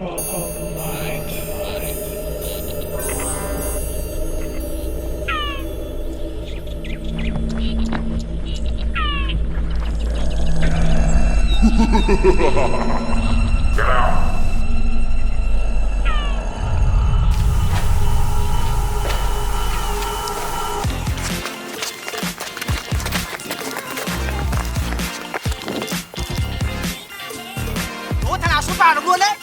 Ủa, thằng nào sút vào được luôn đấy.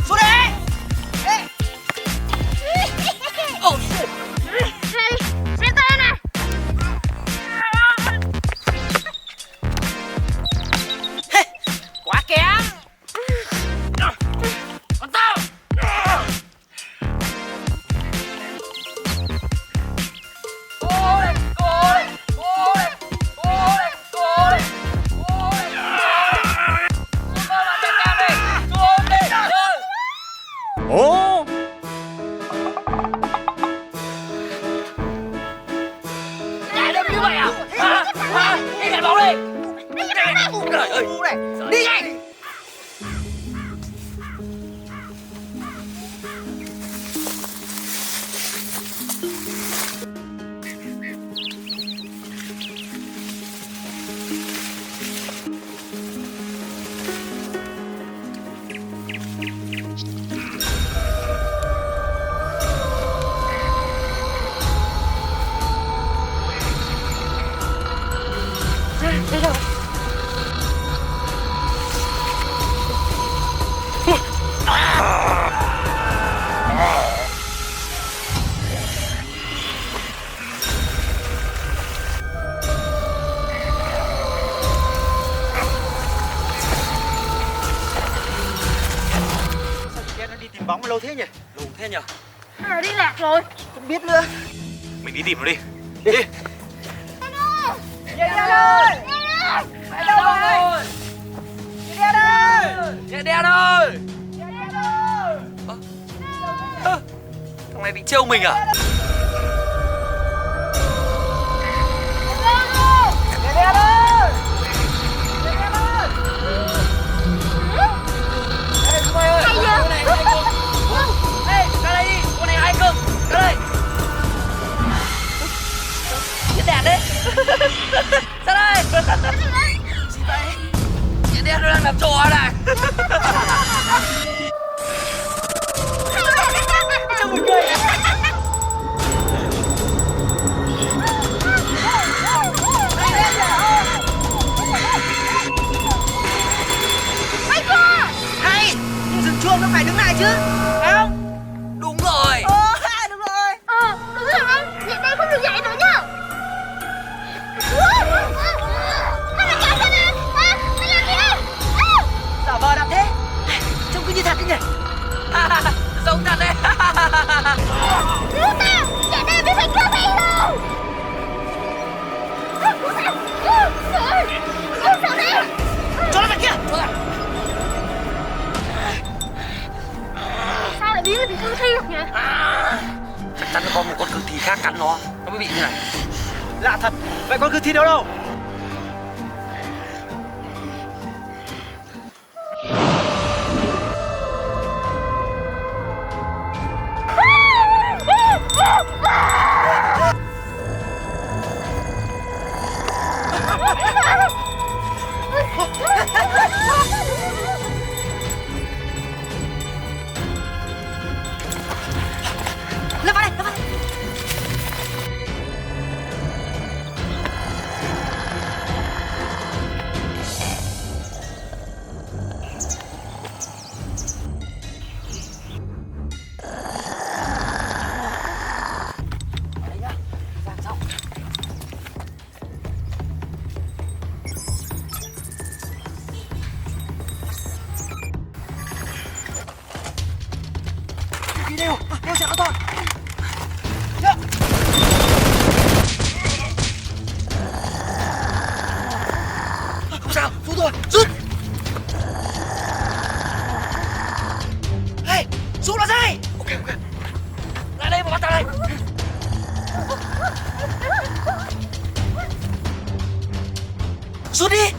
Sút đi. Ê. Oh shit. Này, xem tay này. Quá kém. Còn tao. Ồ, Lại đâm như vậy à? Đi nhảy bóng đi. Trời ơi. Đi nhanh. tìm bóng lâu thế nhỉ? Lâu thế nhở? Nó đi lạc rồi. Không biết nữa. Mình đi tìm nó đi. Đi. Nhẹ đen ơi. Ở đâu rồi? Nhẹ đen ơi. Nhẹ đen ơi. Thằng này định trêu mình à? Nhẹ đen ơi. Nhẹ đen ơi. Ê, chúng mày ơi. Hay Con vậy? này hay cực. Ê, ra đây đi. Con này hay cực. Ra đây. Chết đèn đấy. Ra đây. Gì vậy? Nhẹ đen nó đang làm trò này. Cho mình cười. Hay. Dừng chuông nó phải đứng lại chứ. Phải không? Đúng rồi. Đúng rồi. Đúng rồi anh. Nhẹ đen không được dậy nữa nhá. Anh là chạy ra nè. Anh làm gì đây? Giả vờ làm thế. Trông cứ như thật đấy nhỉ. Giống thật đấy. Cứu tao. Nhẹ đen bị phải cướp đi đâu. Sao thế? Cho nó vào kia. Cho ra. Sao lại biến thành cương thi được nhỉ? Chắc chắn nó có một con cương thi khác cắn nó mới bị như này. Lạ thật. Vậy con cương thi đâu đâu? Lên vào đây, lên vào đây. Đấy nhá, vàng xong. Đi đều, đeo chặt an toàn. Không sao, rút rồi, rút. Hey, rút nó ra đây. Ok, ok. Lại đây mà bắt ta đây. Rút đi.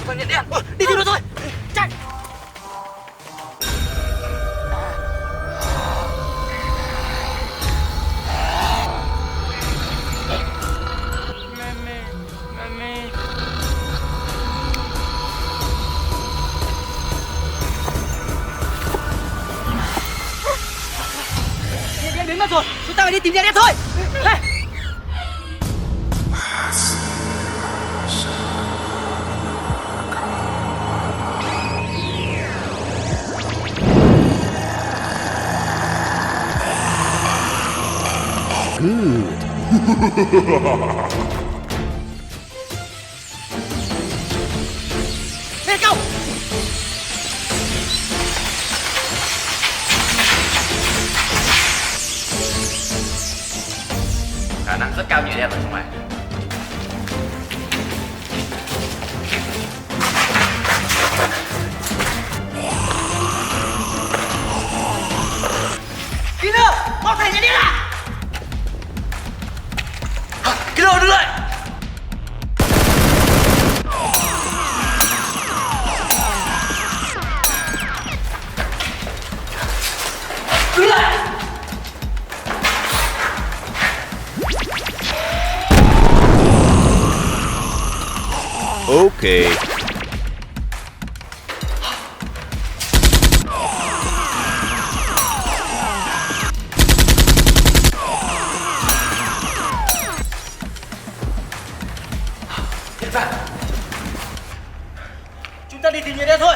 Con nhận đen. Đi tìm nó thôi. Chạy. Đen biến mất rồi. Chúng ta phải đi tìm đen thôi. Đây. Lên cao. Khả năng rất cao nhảy đen ở trong này. Killer, mau thầy nhảy đen à? Killer đứng lại. Đứng lại. Okay. Hiện ra. Chúng ta đi tìm nhảy đen thôi.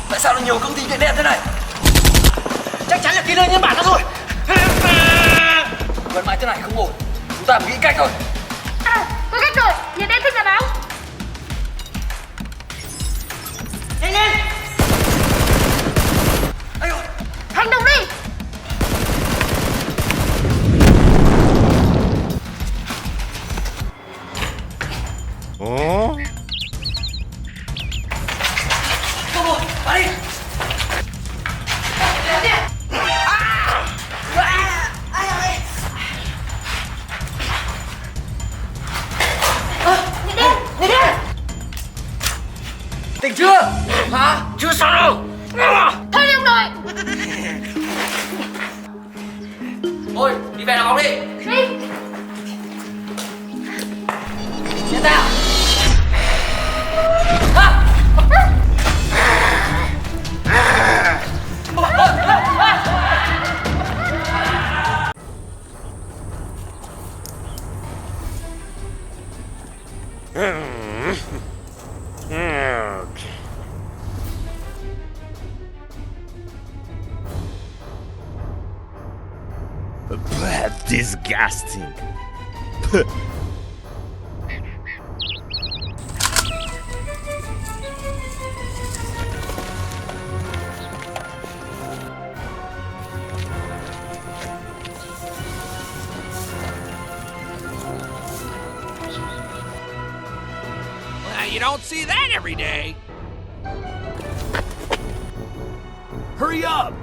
Tại sao nó nhiều công ty nhảy đen thế này? Chắc chắn là killer nhân bản nó rồi. Vẫn mãi thế này không ổn. Chúng ta phải nghĩ cách rồi. À, có cách rồi. Nhảy đen thích nhà báo. Nhanh lên. Ây dồi. Hành động đi. Oh? Không rồi, vào đi. Nhảy đen. Tỉnh chưa? Hả? Chưa xong đâu. Thôi đi ông nội. Thôi, đi về đá bóng đi. Đi. Nhận ra. Ha! Disgusting. Well, you don't see that every day. Hurry up!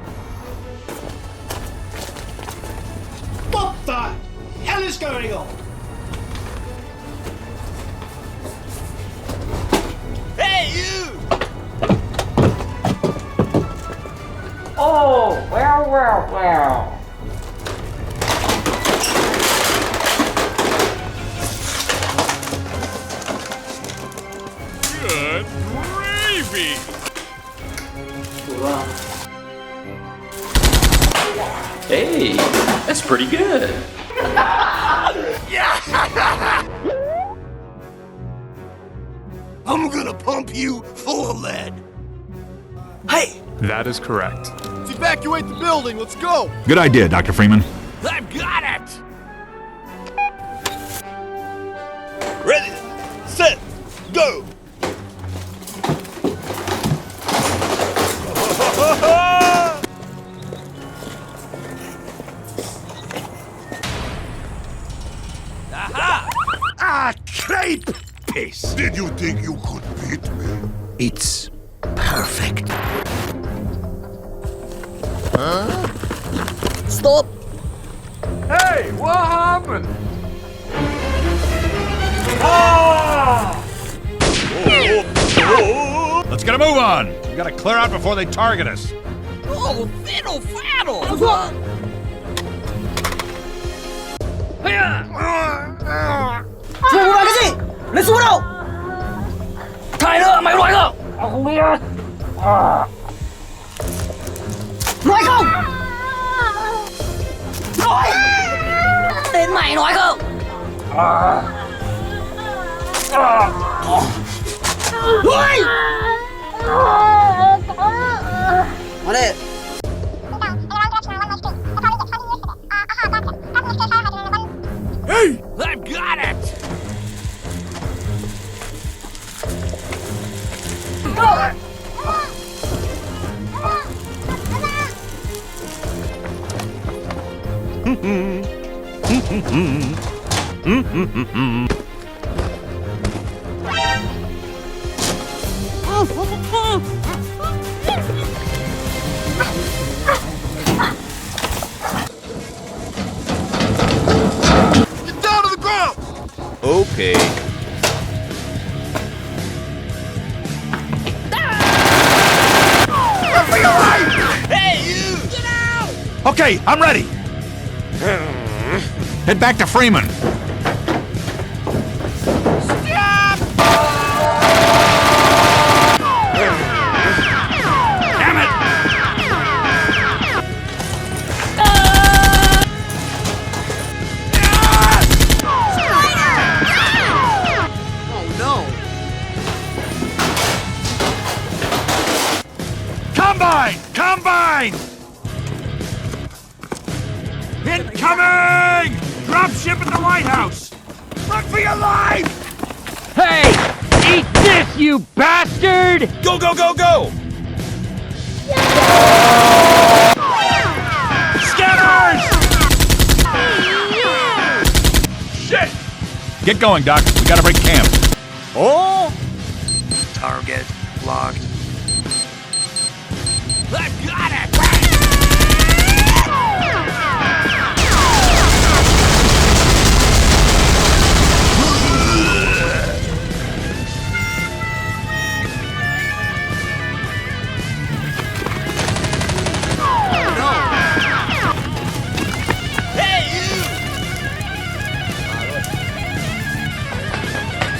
What the hell is going on? Hey, you! Oh, well. Good gravy! Hey, that's pretty good. I'm gonna pump you full of lead. Hey! That is correct. Let's evacuate the building. Let's go. Good idea, Dr. Freeman. I've got it. Ready, set, go! Perfect. Stop. Hey, what happened? Let's get a move on. We gotta clear out before they target us. Oh, fiddle faddle! Chưa muốn nói cái gì? Lên xuống đâu? Thầy nữa, mày nói không? Không biết. Nói không? Nói! Tên mày nói không? Nói! Nói đi. Hey! I've got it! Get down to the ground! Okay. Hey, you! Get out! Okay, I'm ready. Head back to Freeman. Damn it! Oh no! Combine! Combine! Incoming! Drop ship at the White House! Run for your life! Hey! Eat this, you bastard! Go, go, go, go! Scanners! Shit! Get going, Doc. We gotta break camp. Oh! Target locked. I've got it! Hey, you!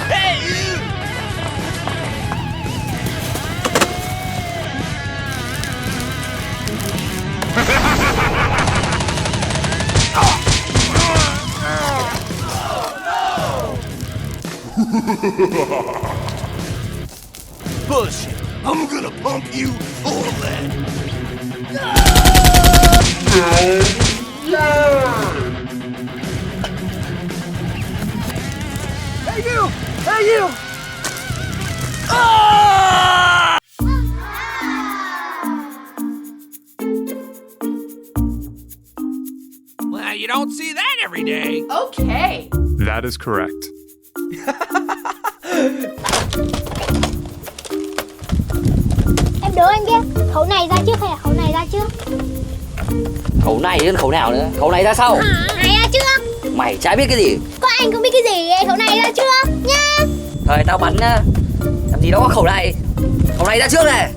Hey, you! Bullshit. I'm gonna pump you full of that. Hey you! Hey you! Well, you don't see that every day. Okay. That is correct. Em đố anh biết khẩu này ra trước hay là khẩu này ra trước? Khẩu này hơn khẩu nào nữa? Khẩu này ra sau. Này ra trước. Mày chả biết cái gì. Có anh không biết cái gì, khẩu này ra trước nha. Thời tao bắn nhá. Làm gì đâu có khẩu này. Khẩu này ra trước này.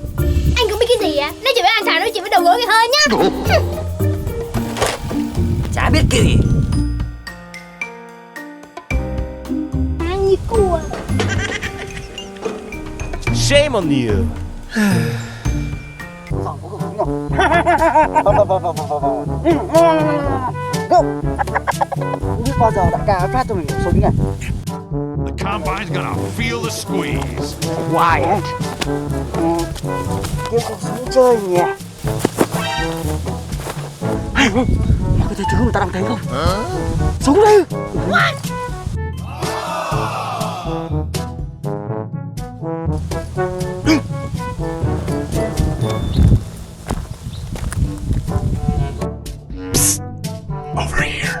Anh không biết cái gì á? Nó chỉ biết ăn thả, nó chỉ biết đầu gối cái hơi nhá. Chả biết cái gì. Ăn như cua. Shame on you. Không biết bao giờ đại ca phát cho mình một súng này. The combine's gonna feel the squeeze. Quiet. Kiếm con súng chơi nhỉ. Mày có thấy thứ người ta đang thấy không? Súng đi. What? Over here.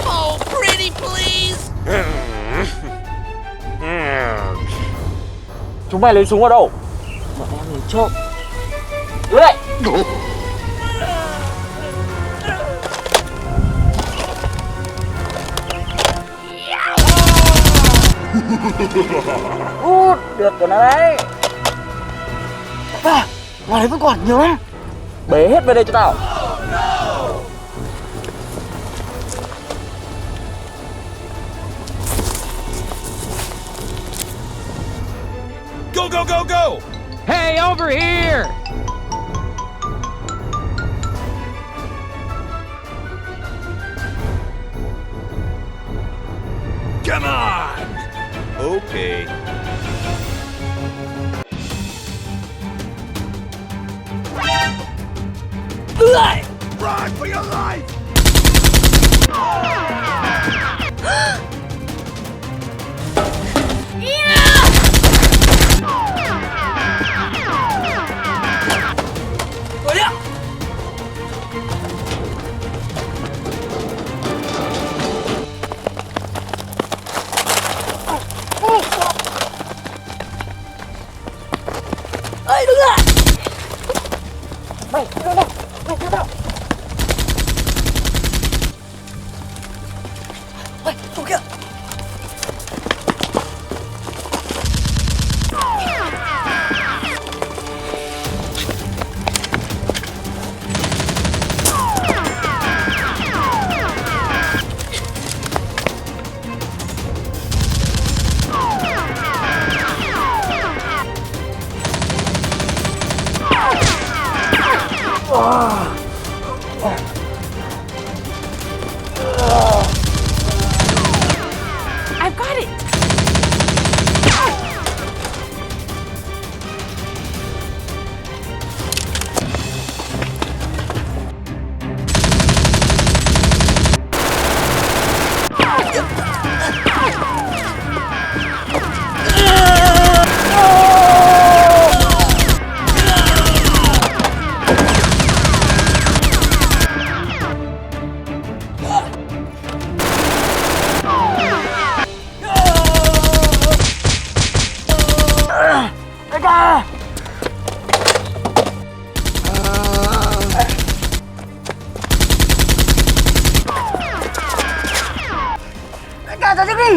Oh, pretty please. Chúng mày lấy súng ở đâu? Bọn em lấy trộm. Đưa đây. Được của nó đấy. À, ngoài đấy vẫn còn nhiều lắm. Bế hết về đây cho tao. Go, go, go, go! Hey, over here! Come on! Okay. Run for your life! Đuổi đi ạ. Ê, đứng lại. Mày, đưa đâu? Mày đưa đâu? Ê, chỗ kia. I've got it.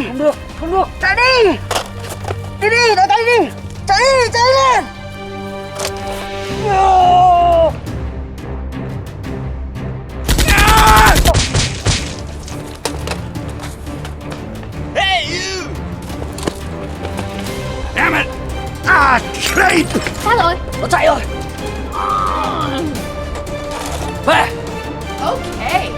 Không được, không được. Chạy đi. Đi đi, đại ca đi. Chạy đi, chạy lên. Hey, you! Damn it! Ah, Kate! Sao rồi? Nó chạy rồi. Về. Okay.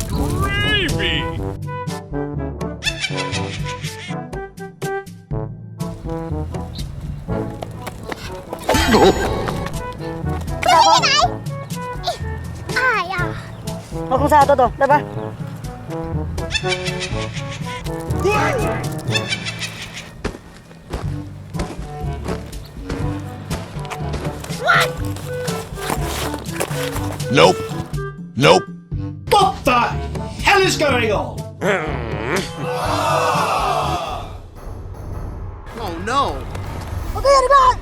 Good gravy! Ai à? Nó không sao, tôi đây ba. Nope. Nope. What the hell is going on? Oh no. Ok, đi bạn.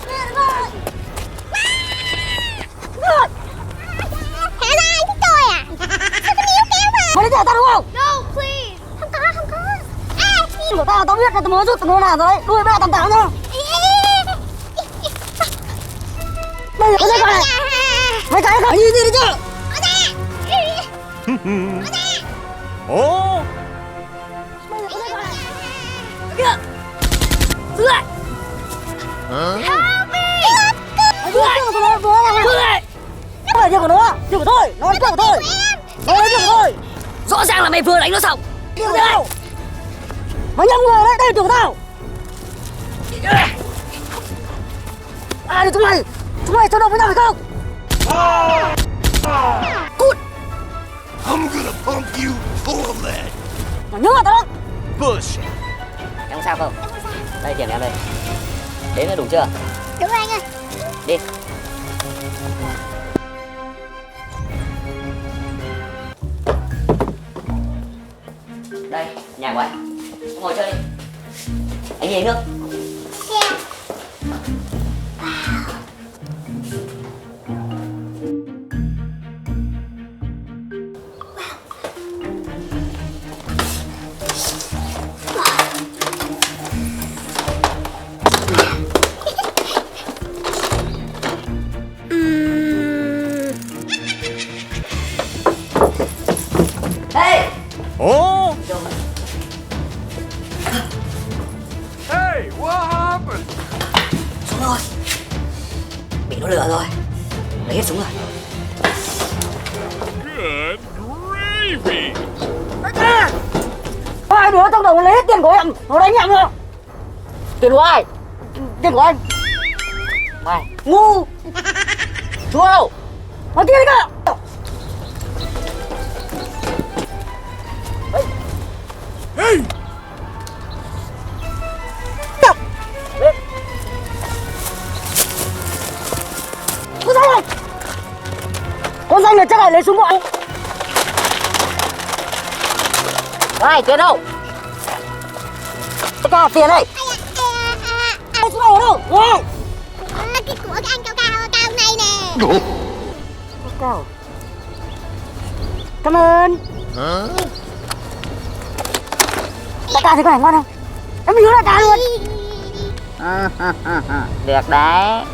Đi bạn. Hả ai thích tôi à? Sao có níu kéo mà? Mày đi trả tao đúng không? No, please. Không có, không có. Của tao biết là tao mới rút từ nơi nào rồi. Đuôi ba tầm táo nhá. Mày ở đây này. Mày cái khỏi gì đi chứ? Oh, Kìa. Giữ lại. Help me! Giữ lại. Giữ lại. Không phải việc của nó, việc của tôi. Nó là việc của tôi. Nó là việc của tôi. Rõ ràng là mày vừa đánh nó xong. Việc của tao. Mày nhầm người đấy, đây là việc của tao. À thì chúng mày cho đồng với nhau phải không? Cút. I'm gonna pump you full of lead. Mày nhớ tao. Push. Em không sao không? Đây tiền em đây. Đếm là đủ chưa? Đúng rồi anh ơi. Đi. Đây, nhà của anh. Ngồi chơi đi. Anh đi lấy nước. Yeah. Hey! Oh? Hey, what happened? Súng rồi. Bị nó lừa rồi. Lấy hết súng rồi. Good gravy. Hai đứa trong đầu lấy hết tiền của em. Nó đánh em nữa. Tiền của ai? Tiền của anh. Mày ngu. Chúa đâu? Nói tiền đi cả. Hey! Con danh này. Con danh này chắc là lấy súng của anh. Này, tiền đâu? Tất cả tiền đây. Lấy súng này ở đâu? Này. Cái của cái anh cao cao này nè. Cao. Cảm ơn. Đại ca thấy con này ngon không? Em nhớ đại ca luôn. Được đấy.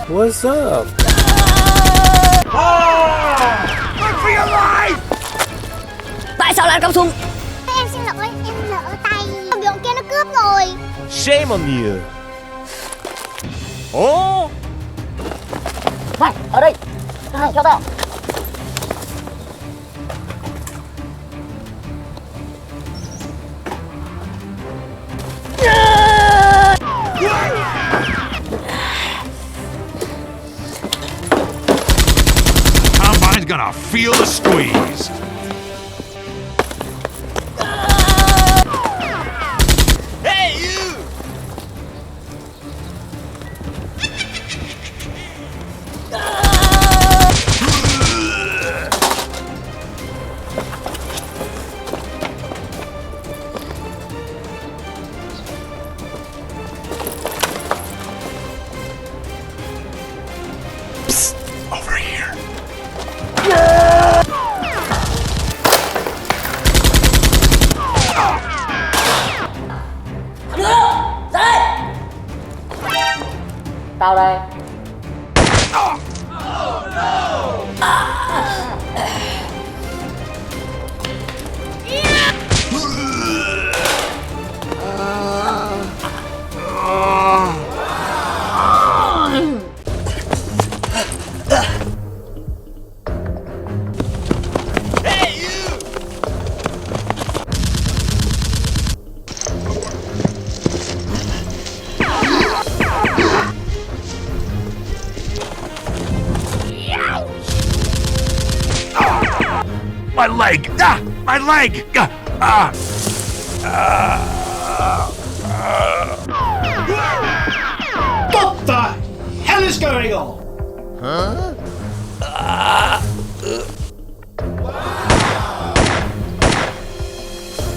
What's up? Tại sao lại ăn cắm súng? Em xin lỗi, em lỡ tay. Bị bọn kia nó cướp rồi. Shame on you. Oh? Này, ở đây. Này, theo tao. Combine's gonna feel the squeeze. Hey, you! Over here. Tao đây. Hey, you! My leg! Ah! My leg! Ah! What the hell is going on?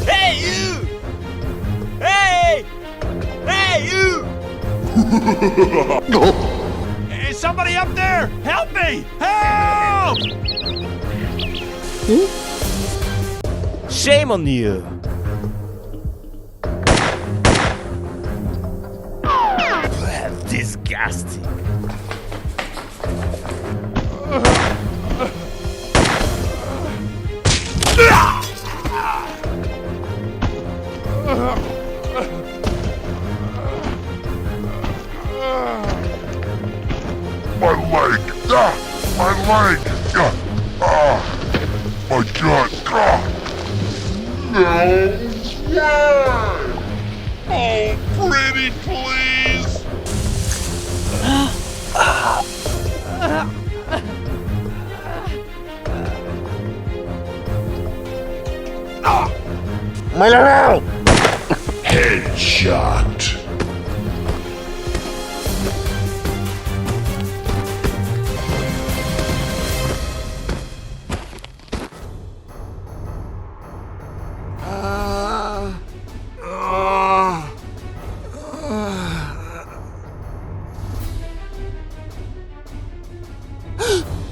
Hey, you! Hey! Hey, you! Is somebody up there? Help me! Help! Shame on you. Disgusting. My leg! Ah! My leg! Ah! My gut! Ah! No way! Oh, pretty please! Mày là nào? Headshot.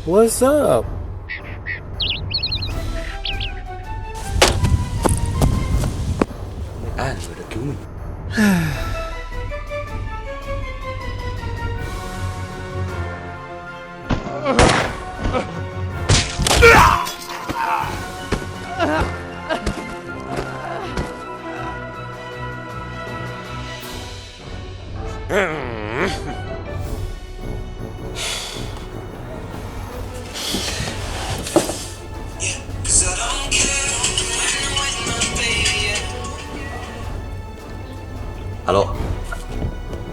What's up? Ai là người đã cứu mình? Alo.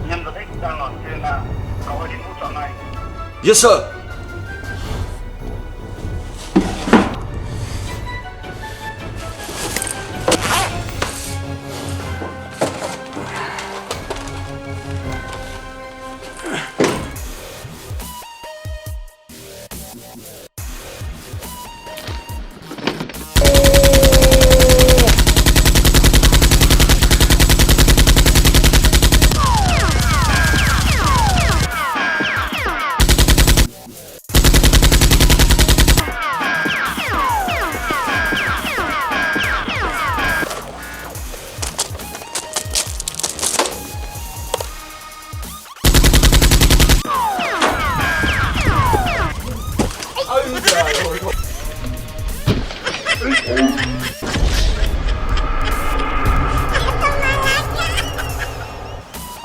Nhân vật X đang ở trên nào? Cậu hãy đến hỗ trợ ngay. Yes sir.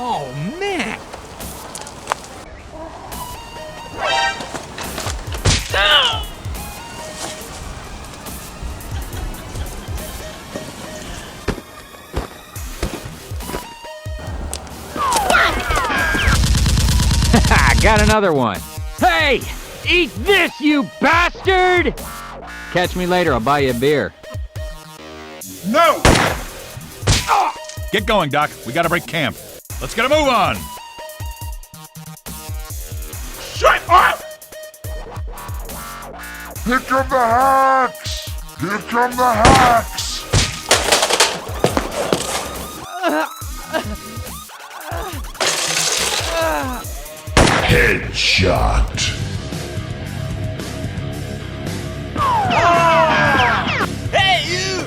Oh, man. Got another one. Hey! Eat this, you bastard! Catch me later, I'll buy you a beer. No! Get going, Doc. We gotta break camp. Let's get a move on! Shut up! Here come the hacks! Here come the hacks! Headshot. Hey you!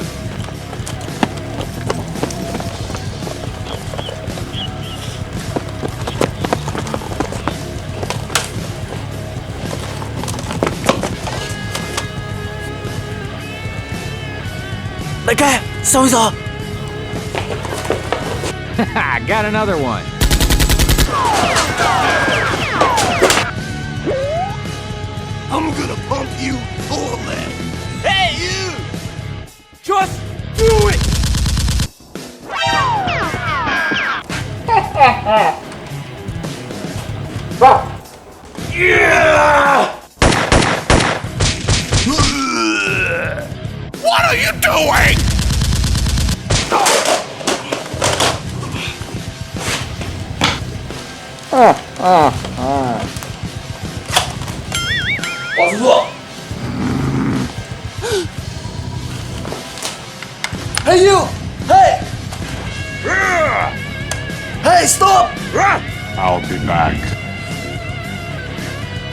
Đại ca, sao bây giờ? Got another one. I'm gonna pump you full of lead. Hey you! Just do it! Yeah! What are you doing? Hey you! Hey! Hey, stop! I'll be back.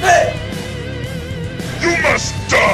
Hey! You must die!